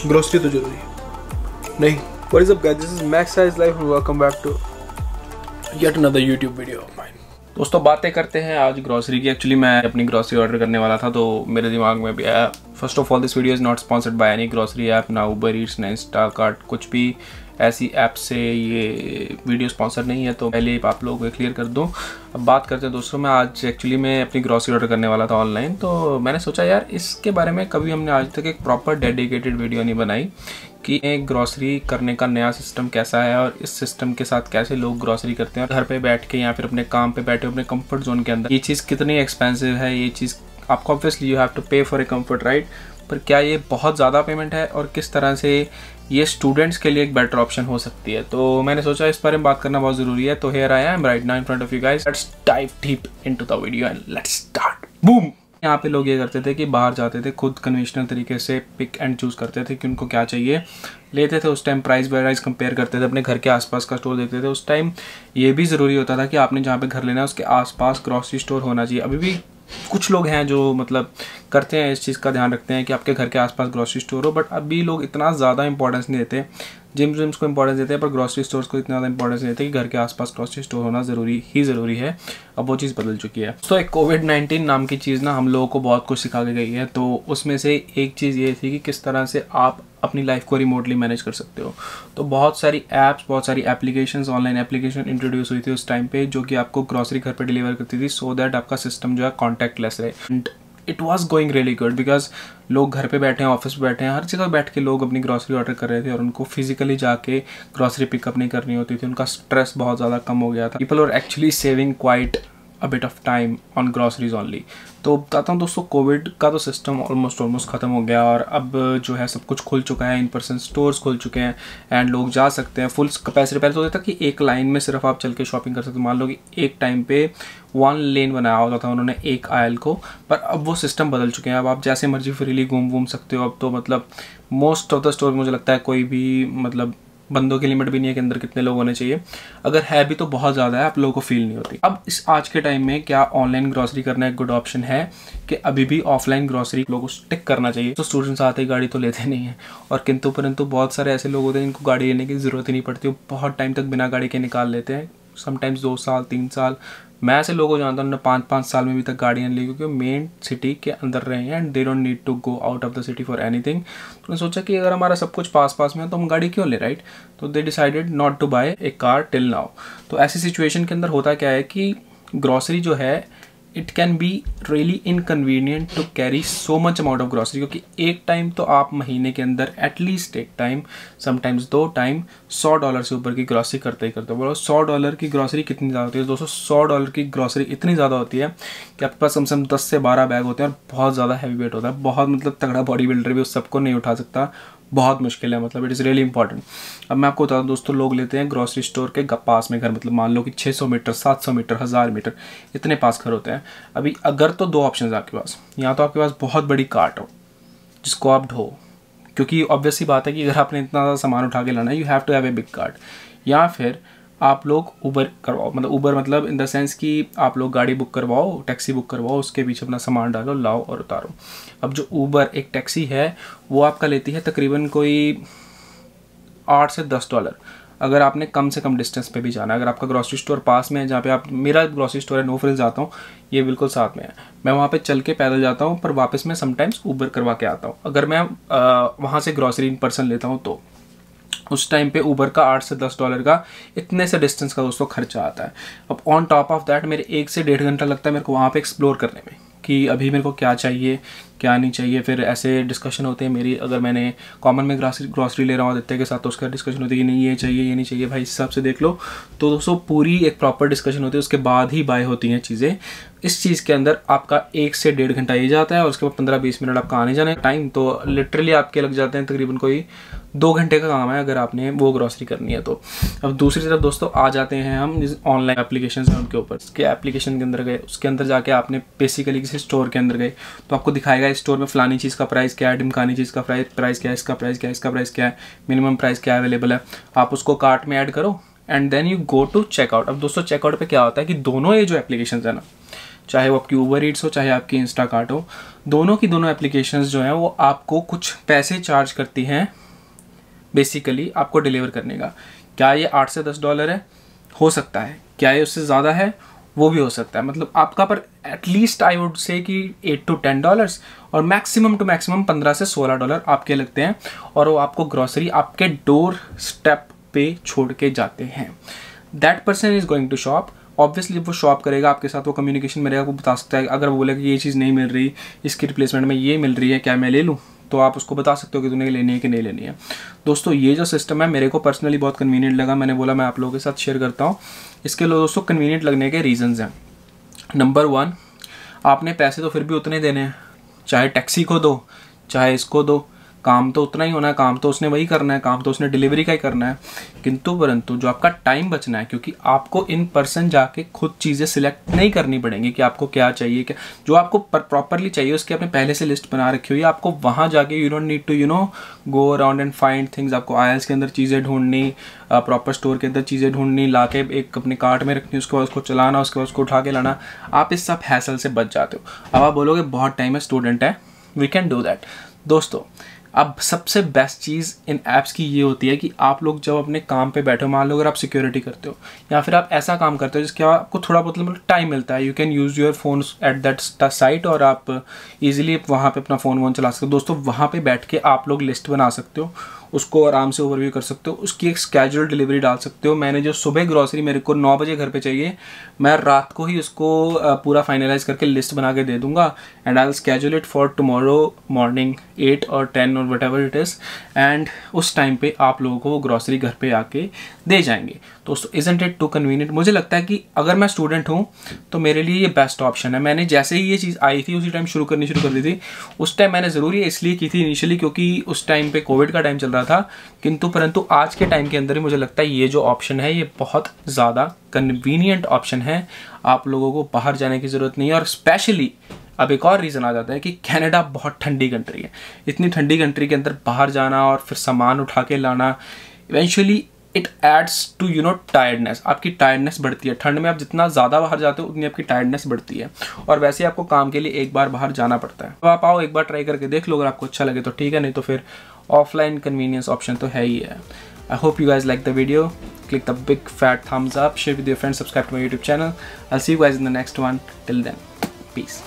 Grocery तो जरूरी है नहीं। What is up guys, this is max size life and welcome back to yet another YouTube video of mine. दोस्तों बातें करते हैं आज ग्रोसरी की। एक्चुअली मैं अपनी ग्रोसरी ऑर्डर करने वाला था तो मेरे दिमाग में भी आया। First of all this video is not sponsored by any grocery app, ना उबर ईट्स ना इंस्टाकार्ट, कुछ भी ऐसी ऐप से ये वीडियो स्पॉन्सर नहीं है, तो पहले आप लोगों को क्लियर कर दूं। अब बात करते हैं दोस्तों, मैं आज एक्चुअली मैं अपनी ग्रोसरी ऑर्डर करने वाला था ऑनलाइन, तो मैंने सोचा यार इसके बारे में कभी हमने आज तक एक प्रॉपर डेडिकेटेड वीडियो नहीं बनाई कि एक ग्रोसरी करने का नया सिस्टम कैसा है और इस सिस्टम के साथ कैसे लोग ग्रोसरी करते हैं घर पे बैठ के या फिर अपने काम पे बैठे अपने कंफर्ट जोन के अंदर। ये चीज़ कितनी एक्सपेंसिव है, ये चीज़ आपको ऑब्वियसली यू हैव टू पे फॉर ए कंफर्ट राइट, पर क्या ये बहुत ज़्यादा पेमेंट है और किस तरह से ये स्टूडेंट्स के लिए एक बेटर ऑप्शन हो सकती है। तो मैंने सोचा इस बारे में बात करना बहुत ज़रूरी है। तो here I am right now in front of you guys, let's dive deep into the video and let's start. Boom. यहाँ पे लोग ये करते थे कि बाहर जाते थे, खुद कन्वेंशनल तरीके से पिक एंड चूज़ करते थे कि उनको क्या चाहिए, लेते थे। उस time price by price compare करते थे, अपने घर के आसपास का स्टोर देखते थे। उस टाइम ये भी ज़रूरी होता था कि आपने जहाँ पे घर लेना है उसके आसपास ग्रॉसरी स्टोर होना चाहिए। अभी भी कुछ लोग हैं जो मतलब करते हैं, इस चीज़ का ध्यान रखते हैं कि आपके घर के आसपास ग्रॉसरी स्टोर हो, बट अभी लोग इतना ज़्यादा इंपॉर्टेंस नहीं देते। जिम्स को इंपॉर्टेंस देते हैं पर ग्रॉसरी स्टोर्स को इतना ज़्यादा इंपॉर्टेंस नहीं देते कि घर के आसपास ग्रॉसरी स्टोर होना ज़रूरी है। अब वो चीज़ बदल चुकी है। तो एक कोविड-19 नाम की चीज़ ना हम लोगों को बहुत कुछ सिखा के गई है। तो उसमें से एक चीज़ ये थी कि किस तरह से आप अपनी लाइफ को रिमोटली मैनेज कर सकते हो। तो बहुत सारी ऐप्स, बहुत सारी एप्लीकेशंस, ऑनलाइन एप्लीकेशन इंट्रोड्यूस हुई थी उस टाइम पे, जो कि आपको ग्रॉसरी घर पे डिलीवर करती थी, सो दैट आपका सिस्टम जो है कॉन्टैक्टलेस रहे। And it was going really good because लोग घर पे बैठे हैं, ऑफिस पे बैठे हैं, हर जगह बैठ के लोग अपनी ग्रॉसरी ऑर्डर कर रहे थे और उनको फिजिकली जाके ग्रॉसरी पिकअप नहीं करनी होती थी। उनका स्ट्रेस बहुत ज़्यादा कम हो गया था। People are actually saving quite a bit of time on groceries only. तो बताता हूँ दोस्तों, कोविड का तो सिस्टम ऑलमोस्ट ख़त्म हो गया और अब जो है सब कुछ खुल चुका है, इन पर्सन स्टोर्स खुल चुके हैं एंड लोग जा सकते हैं फुल कैपेसिटी। पहले तो होता था कि एक लाइन में सिर्फ आप चल के शॉपिंग कर सकते हो। मान लो कि एक टाइम पे 1 लेन बनाया होता था उन्होंने एक आयल को, पर अब वो सिस्टम बदल चुके हैं। अब आप जैसे मर्जी फ्रीली घूम सकते हो। अब तो मतलब मोस्ट ऑफ द स्टोर मुझे लगता है कोई भी मतलब बंदों की लिमिट भी नहीं है कि अंदर कितने लोग होने चाहिए। अगर है भी तो बहुत ज़्यादा है, आप लोगों को फील नहीं होती। अब इस आज के टाइम में क्या ऑनलाइन ग्रॉसरी करना एक गुड ऑप्शन है कि अभी भी ऑफलाइन ग्रॉसरी लोगों को स्टिक करना चाहिए? तो स्टूडेंट्स आते ही गाड़ी तो लेते नहीं है और किंतु परंतु बहुत सारे ऐसे लोग होते हैं जिनको गाड़ी लेने की ज़रूरत ही नहीं पड़ती, वो बहुत टाइम तक बिना गाड़ी के निकाल लेते हैं, समटाइम्स 2 साल 3 साल। मैं ऐसे लोगों को जानता हूँ, उन्होंने 5-5 साल में भी तक गाड़ियाँ ली क्योंकि मेन सिटी के अंदर रहे हैं and they don't need to go out of the city for anything. तो मैंने सोचा कि अगर हमारा सब कुछ पास में है तो हम गाड़ी क्यों ले, राइट? तो they decided not to buy a car till now. तो ऐसी सिचुएशन के अंदर होता क्या है कि ग्रॉसरी जो है it can be really inconvenient to carry so much amount of grocery, क्योंकि एक टाइम तो आप महीने के अंदर एटलीस्ट एक टाइम, समटाइम्स 2 टाइम $100 से ऊपर की ग्रॉसरी करते ही करते हो। बोलो $100 की ग्रॉसरी कितनी ज़्यादा होती है दोस्तों? $100 की ग्रॉसरी इतनी ज़्यादा होती है कि आपके पास कम से कम 10 से 12 बैग होते हैं और बहुत ज़्यादा हैवी वेट होता है। बहुत मतलब तगड़ा बॉडी बिल्डर भी उस सबको नहीं उठा सकता, बहुत मुश्किल है, मतलब इट इज़ रियली इंपॉर्टेंट। अब मैं आपको बता दूँ दोस्तों, लोग लेते हैं ग्रॉसरी स्टोर के पास में घर, मतलब मान लो कि 600 मीटर 700 मीटर 1000 मीटर इतने पास घर होते हैं। अभी अगर तो 2 ऑप्शन है आपके पास, या तो आपके पास बहुत बड़ी कार्ट हो जिसको आप ढो, क्योंकि ऑब्वियस सी बात है कि अगर आपने इतना ज़्यादा सामान उठा के लाना है, you have to have a big cart, या फिर आप लोग उबर करवाओ। मतलब उबर मतलब इन द सेंस कि आप लोग गाड़ी बुक करवाओ, टैक्सी बुक करवाओ, उसके पीछे अपना सामान डालो, लाओ और उतारो। अब जो उबर एक टैक्सी है वो आपका लेती है तकरीबन कोई $8 से $10 अगर आपने कम से कम डिस्टेंस पे भी जाना है। अगर आपका ग्रॉसरी स्टोर पास में है, जहाँ पे आप, मेरा ग्रॉसरी स्टोर है नो फ्रिल्स जाता हूँ, ये बिल्कुल साथ में है, मैं वहाँ पे चल के पैदल जाता हूँ, पर वापस मैं समटाइम्स उबर करवा के आता हूँ। अगर मैं वहाँ से ग्रॉसरी इन पर्सन लेता हूँ तो उस टाइम पे उबर का $8 से $10 का इतने से डिस्टेंस का दोस्तों खर्चा आता है। अब ऑन टॉप ऑफ दैट मेरे 1 से 1.5 घंटा लगता है मेरे को वहाँ पे एक्सप्लोर करने में कि अभी मेरे को क्या चाहिए क्या नहीं चाहिए। फिर ऐसे डिस्कशन होते हैं मेरी, अगर मैंने कॉमन में ग्रॉसरी ले रहा हूँ आदित्य के साथ, तो उसका डिस्कशन होती है कि नहीं ये चाहिए ये नहीं चाहिए, भाई इस हिसाब से देख लो। तो दोस्तों पूरी एक प्रॉपर डिस्कशन होती है, उसके बाद ही बाय होती हैं चीज़ें। इस चीज़ के अंदर आपका 1 से 1.5 घंटा ये जाता है और उसके बाद 15-20 मिनट आपका आने जाने टाइम, तो लिटरली आपके लग जाते हैं तकरीबन कोई 2 घंटे का काम है अगर आपने वो ग्रॉसरी करनी है तो। अब दूसरी तरफ दोस्तों आ जाते हैं हम जिस ऑनलाइन एप्लीकेशन हैं उनके ऊपर। उसके एप्लीकेशन के अंदर गए, उसके अंदर जाके आपने बेसिकली किसी स्टोर के अंदर गए तो आपको दिखाएगा इस स्टोर में फलानी चीज़ का प्राइस क्या है, ढिमकानी चीज़ का प्राइस क्या है, इसका प्राइस क्या है, इसका प्राइस क्या है, मिनिमम प्राइस क्या अवेलेबल है। आप उसको कार्ट में ऐड करो and then you go to checkout. अब दोस्तों चेकआउट पे क्या होता है कि दोनों ये जो एप्लीकेशन है ना, चाहे वो आपकी ऊबर ईट्स हो, चाहे आपकी इंस्टाकार्ट हो, दोनों की दोनों एप्लीकेशंस जो हैं वो आपको कुछ पैसे चार्ज करती हैं बेसिकली आपको डिलीवर करने का। क्या ये $8 से $10 है? हो सकता है। क्या ये उससे ज़्यादा है? वो भी हो सकता है। मतलब आपका पर एटलीस्ट आई वुड से कि $8 to $10 और मैक्सिमम टू मैक्सिमम $15 से $16 आपके लगते हैं, और वो आपको ग्रॉसरी आपके डोर स्टेप पे छोड़ के जाते हैं। That person is going to shop, obviously वो शॉप करेगा आपके साथ, वो कम्युनिकेशन में रहेगा, वो बता सकता है। अगर वो बोलेगा कि ये चीज़ नहीं मिल रही, इसकी रिप्लेसमेंट में ये मिल रही है, क्या मैं ले लूँ, तो आप उसको बता सकते हो कि तूने लेनी है कि नहीं लेनी है। दोस्तों ये जो सिस्टम है मेरे को पर्सनली बहुत कन्वीनियंट लगा, मैंने बोला मैं आप लोगों के साथ शेयर करता हूँ। इसके लिए दोस्तों कन्वीनियंट लगने के रीजंस हैं। नंबर 1, आपने पैसे तो फिर भी उतने देने हैं, चाहे टैक्सी को दो चाहे इसको दो, काम तो उतना ही होना है, काम तो उसने वही करना है, काम तो उसने डिलीवरी का ही करना है। किंतु परंतु जो आपका टाइम बचना है, क्योंकि आपको इन पर्सन जाके खुद चीज़ें सिलेक्ट नहीं करनी पड़ेंगी कि आपको क्या चाहिए, क्या जो आपको प्रॉपरली चाहिए उसकी आपने पहले से लिस्ट बना रखी हुई है। आपको वहाँ जाके you don't need to go around and find things. आपको आयल्स के अंदर चीज़ें ढूंढनी, प्रॉपर स्टोर के अंदर चीज़ें ढूंढनी, ला के एक अपने कार्ट में रखनी, उसके बाद उसको चलाना, उसके बाद उसको उठा के लाना, आप इस सब हैसल से बच जाते हो। अब आप बोलोगे बहुत टाइम है, स्टूडेंट है, वी कैन डू दैट। दोस्तों अब सबसे बेस्ट चीज़ इन ऐप्स की ये होती है कि आप लोग जब अपने काम पे बैठे हो, मान लो अगर आप सिक्योरिटी करते हो या फिर आप ऐसा काम करते हो जिसके आपको थोड़ा बहुत मतलब टाइम मिलता है, you can use your phone at that site और आप इजीली वहाँ पे अपना फ़ोन चला सकते हो। दोस्तों वहाँ पे बैठ के आप लोग लिस्ट बना सकते हो, उसको आराम से ओवरव्यू कर सकते हो, उसकी एक स्केड्यूल डिलीवरी डाल सकते हो। मैंने जो सुबह ग्रॉसरी मेरे को 9 बजे घर पे चाहिए, मैं रात को ही उसको पूरा फाइनलाइज करके लिस्ट बना के दे दूंगा, and I will schedule it for tomorrow morning 8 और 10 और what ever it is, and उस टाइम पे आप लोगों को वो ग्रॉसरी घर पे आके दे जाएंगे। दोस्तों इजंट इट टू कन्वीनियंट? मुझे लगता है कि अगर मैं स्टूडेंट हूँ तो मेरे लिए ये बेस्ट ऑप्शन है। मैंने जैसे ही ये चीज़ आई थी उसी टाइम शुरू कर दी थी। उस टाइम मैंने ज़रूर ये इसलिए की थी इनिशियली क्योंकि उस टाइम पे कोविड का टाइम चल रहा था, किंतु परंतु आज के टाइम के अंदर ही मुझे लगता है ये जो ऑप्शन है ये बहुत ज़्यादा कन्वीनियंट ऑप्शन है। आप लोगों को बाहर जाने की ज़रूरत नहीं है। और स्पेशली अब एक और रीज़न आ जाता है कि कनाडा बहुत ठंडी कंट्री है। इतनी ठंडी कंट्री के अंदर बाहर जाना और फिर सामान उठा के लाना, eventually it adds to tiredness. आपकी टायर्डनेस बढ़ती है ठंड में। आप जितना ज़्यादा बाहर जाते हो उतनी आपकी टायर्डनेस बढ़ती है, और वैसे आपको काम के लिए एक बार बाहर जाना पड़ता है। तो आप आओ एक बार ट्राई करके देख लो, अगर आपको अच्छा लगे तो ठीक है, नहीं तो फिर ऑफलाइन कन्वीनियंस ऑप्शन तो है ही है। I hope you guys liked the video. Click the big fat thumbs up, share with your friends, subscribe to my YouTube channel. I'll see you guys in the next one. Till then, peace.